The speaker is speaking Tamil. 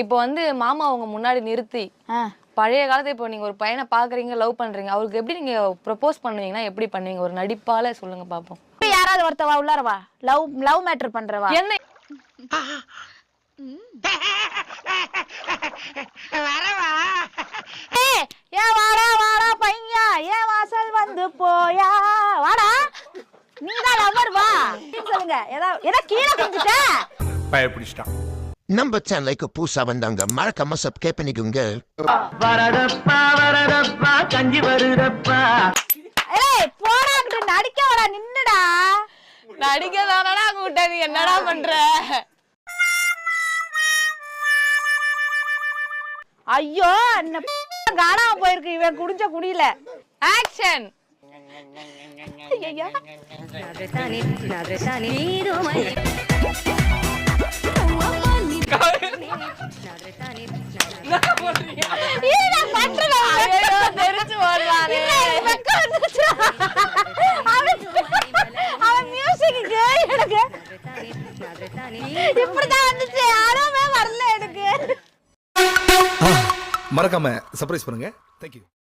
இப்போ வந்து மாமா அவங்க முன்னாடி நிறுத்தி பழைய காலத்துல இப்போ நீங்க ஒரு பையனை பாக்குறீங்க, லவ் பண்றீங்க, அவருக்கு எப்படி நீங்க ப்ரொபோஸ் பண்ணுவீங்கன்னா எப்படி பண்ணுவீங்க? ஒரு நடிப்பால சொல்லுங்க பாப்போம். யாராவது ஒருத்தவா உள்ளாரவா லவ் மேட்டர் பண்றவா என்ன ஏன் வாடா வாடா பையா ஏன் வாசல் வந்து போயா வாடா நீதான் லவர் வா சொல்லுங்க. ஏதா கீழே குஞ்சிட்ட பயப்பிடிச்சிட்டான். நம்ம சேனலுக்கு புதுசா வந்தாங்க, மறக்காம சப்ஸ்கிரைப் பண்ணிக்கோங்க. வரதப்பா வரதப்பா கஞ்சி வருதப்பா. ஏய் போடாங்கிட்டு நடிக்க வர நின்னுடா. நடிக்க தானடா கூட்ட, நீ என்னடா பண்ற? ஐயோ என்ன காணாம போயிருக்கு இவன் குடிஞ்ச குடியில. ஆக்ஷன். ஐயா தெரிச்சு ஓடுறானே. அவன் மியூசிக்கு எனக்கு இப்படிதான் வந்துச்சு, யாருமே வரல எனக்கு. மறக்காம சர்ப்ரைஸ் பண்ணுங்க. தேங்க்யூ.